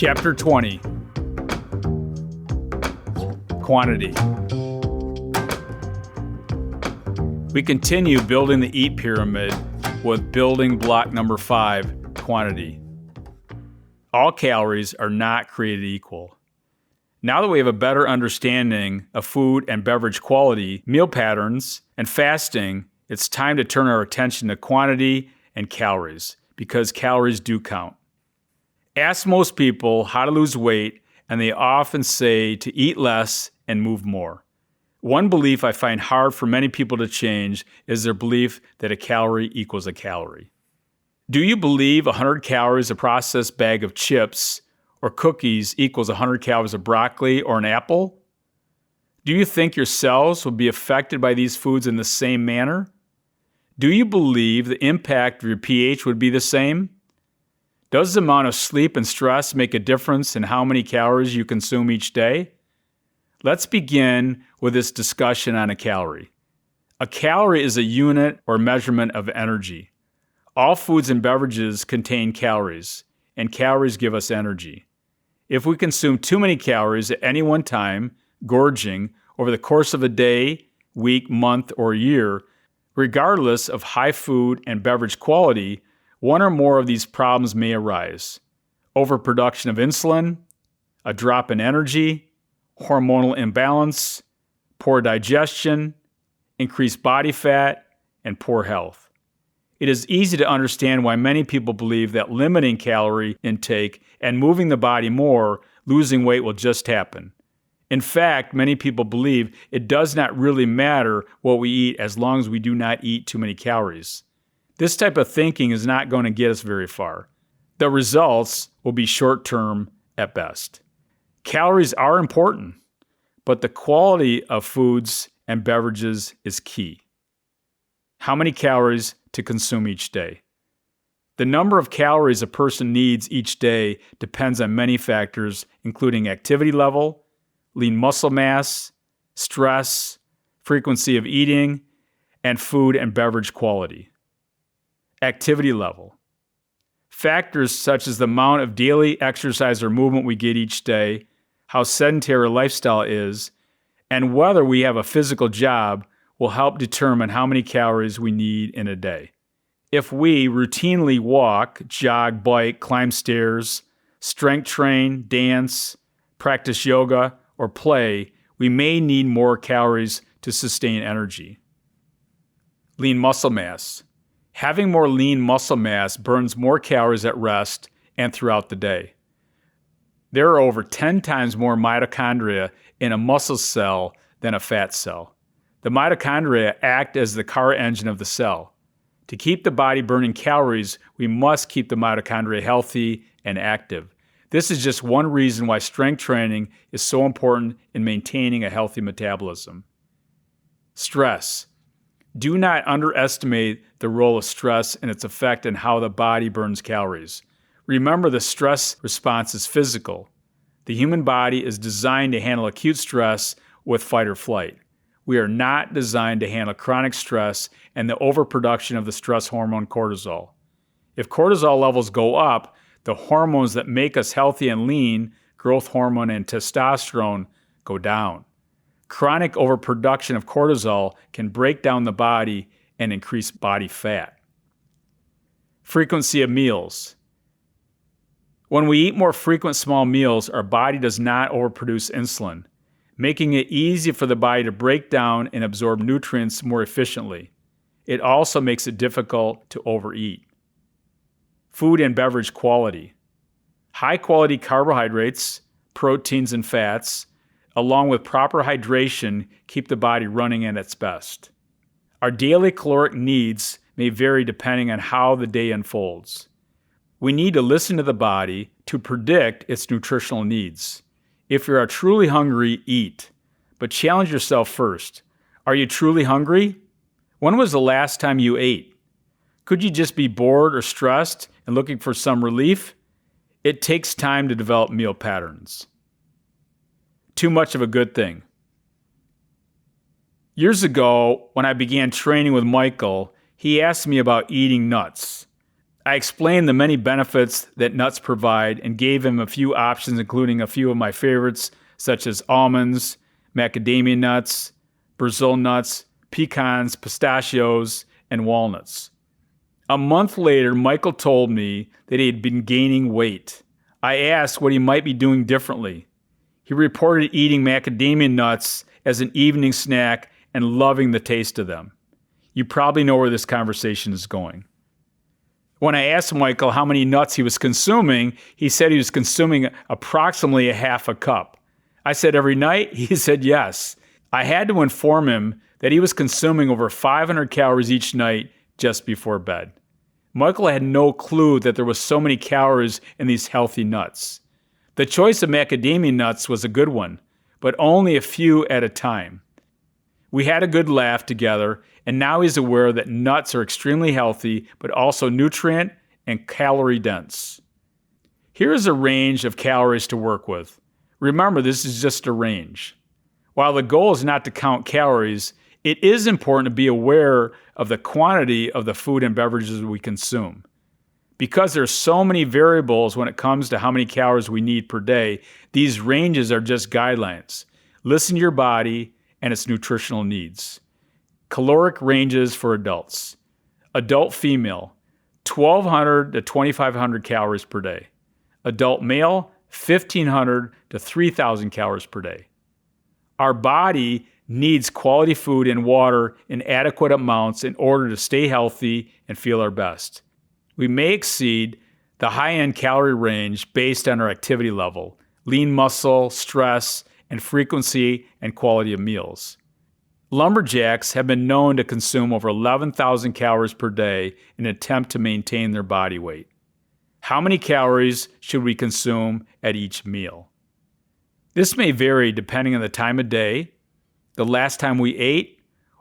Chapter 20. Quantity. We continue building the EAT pyramid with building block number 5, quantity. All calories are not created equal. Now that we have a better understanding of food and beverage quality, meal patterns, and fasting, it's time to turn our attention to quantity and calories, because calories do count. Ask most people how to lose weight, and they often say to eat less and move more. One belief I find hard for many people to change is their belief that a calorie equals a calorie. Do you believe 100 calories a processed bag of chips or cookies equals 100 calories of broccoli or an apple? Do you think your cells will be affected by these foods in the same manner? Do you believe the impact of your pH would be the same? Does the amount of sleep and stress make a difference in how many calories you consume each day? Let's begin with this discussion on a calorie. A calorie is a unit or measurement of energy. All foods and beverages contain calories, and calories give us energy. If we consume too many calories at any one time, gorging, over the course of a day, week, month, or year, regardless of high food and beverage quality, one or more of these problems may arise. Overproduction of insulin, a drop in energy, hormonal imbalance, poor digestion, increased body fat, and poor health. It is easy to understand why many people believe that limiting calorie intake and moving the body more, losing weight will just happen. In fact, many people believe it does not really matter what we eat as long as we do not eat too many calories. This type of thinking is not going to get us very far. The results will be short-term at best. Calories are important, but the quality of foods and beverages is key. How many calories to consume each day? The number of calories a person needs each day depends on many factors, including activity level, lean muscle mass, stress, frequency of eating, and food and beverage quality. Activity level. Factors such as the amount of daily exercise or movement we get each day, how sedentary our lifestyle is, and whether we have a physical job will help determine how many calories we need in a day. If we routinely walk, jog, bike, climb stairs, strength train, dance, practice yoga, or play, we may need more calories to sustain energy. Lean muscle mass. Having more lean muscle mass burns more calories at rest and throughout the day. There are over 10 times more mitochondria in a muscle cell than a fat cell. The mitochondria act as the car engine of the cell. To keep the body burning calories, we must keep the mitochondria healthy and active. This is just one reason why strength training is so important in maintaining a healthy metabolism. Stress. Do not underestimate the role of stress and its effect on how the body burns calories. Remember, the stress response is physical. The human body is designed to handle acute stress with fight or flight. We are not designed to handle chronic stress and the overproduction of the stress hormone cortisol. If cortisol levels go up, the hormones that make us healthy and lean, growth hormone and testosterone, go down. Chronic overproduction of cortisol can break down the body and increase body fat. Frequency of meals. When we eat more frequent small meals, our body does not overproduce insulin, making it easy for the body to break down and absorb nutrients more efficiently. It also makes it difficult to overeat. Food and beverage quality. High-quality carbohydrates, proteins, and fats, along with proper hydration, keep the body running at its best. Our daily caloric needs may vary depending on how the day unfolds. We need to listen to the body to predict its nutritional needs. If you are truly hungry, eat, but challenge yourself first. Are you truly hungry? When was the last time you ate? Could you just be bored or stressed and looking for some relief? It takes time to develop meal patterns. Too much of a good thing. Years ago, when I began training with Michael, he asked me about eating nuts. I explained the many benefits that nuts provide and gave him a few options, including a few of my favorites, such as almonds, macadamia nuts, Brazil nuts, pecans, pistachios, and walnuts. A month later, Michael told me that he had been gaining weight. I asked what he might be doing differently. He reported eating macadamia nuts as an evening snack and loving the taste of them. You probably know where this conversation is going. When I asked Michael how many nuts he was consuming, he said he was consuming approximately a half a cup. I said every night? He said yes. I had to inform him that he was consuming over 500 calories each night just before bed. Michael had no clue that there was so many calories in these healthy nuts. The choice of macadamia nuts was a good one, but only a few at a time. We had a good laugh together, and now he's aware that nuts are extremely healthy, but also nutrient and calorie dense. Here is a range of calories to work with. Remember, this is just a range. While the goal is not to count calories, it is important to be aware of the quantity of the food and beverages we consume. Because there's so many variables when it comes to how many calories we need per day, these ranges are just guidelines. Listen to your body and its nutritional needs. Caloric ranges for adults. Adult female, 1,200 to 2,500 calories per day. Adult male, 1,500 to 3,000 calories per day. Our body needs quality food and water in adequate amounts in order to stay healthy and feel our best. We may exceed the high-end calorie range based on our activity level, lean muscle, stress, and frequency and quality of meals. Lumberjacks have been known to consume over 11,000 calories per day in an attempt to maintain their body weight. How many calories should we consume at each meal? This may vary depending on the time of day, the last time we ate,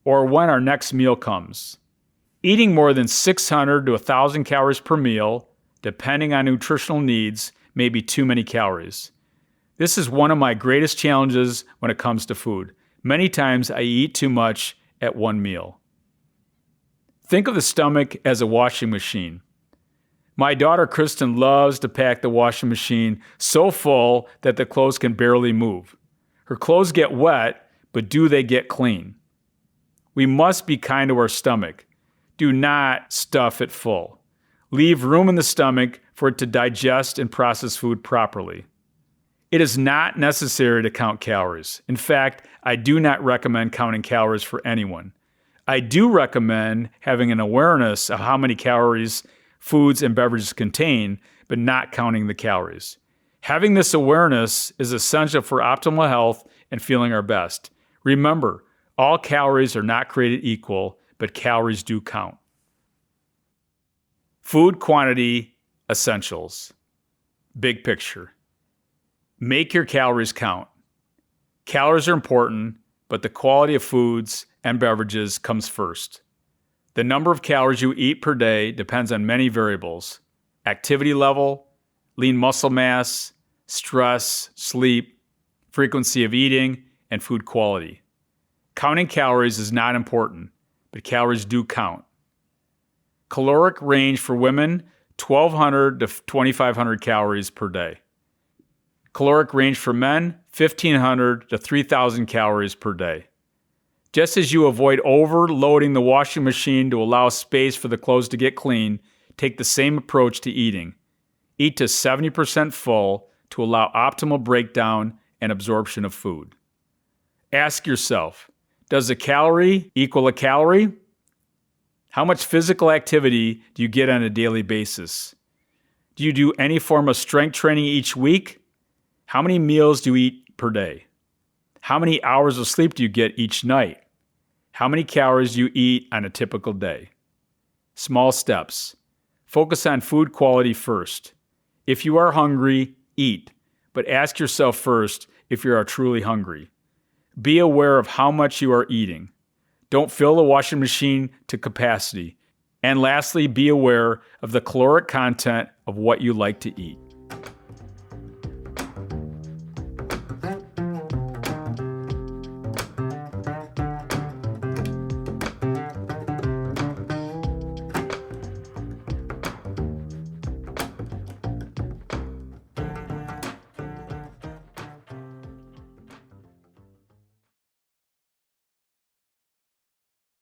or when our next meal comes. Eating more than 600 to 1,000 calories per meal, depending on nutritional needs, may be too many calories. This is one of my greatest challenges when it comes to food. Many times I eat too much at one meal. Think of the stomach as a washing machine. My daughter Kristen loves to pack the washing machine so full that the clothes can barely move. Her clothes get wet, but do they get clean? We must be kind to our stomach. Do not stuff it full. Leave room in the stomach for it to digest and process food properly. It is not necessary to count calories. In fact, I do not recommend counting calories for anyone. I do recommend having an awareness of how many calories foods and beverages contain, but not counting the calories. Having this awareness is essential for optimal health and feeling our best. Remember, all calories are not created equal, but calories do count. Food quantity essentials. Big picture. Make your calories count. Calories are important, but the quality of foods and beverages comes first. The number of calories you eat per day depends on many variables: activity level, lean muscle mass, stress, sleep, frequency of eating, and food quality. Counting calories is not important, but calories do count. Caloric range for women, 1,200 to 2,500 calories per day. Caloric range for men, 1,500 to 3,000 calories per day. Just as you avoid overloading the washing machine to allow space for the clothes to get clean, take the same approach to eating. Eat to 70% full to allow optimal breakdown and absorption of food. Ask yourself, does a calorie equal a calorie? How much physical activity do you get on a daily basis? Do you do any form of strength training each week? How many meals do you eat per day? How many hours of sleep do you get each night? How many calories do you eat on a typical day? Small steps. Focus on food quality first. If you are hungry, eat, but ask yourself first if you are truly hungry. Be aware of how much you are eating. Don't fill the washing machine to capacity. And lastly, be aware of the caloric content of what you like to eat.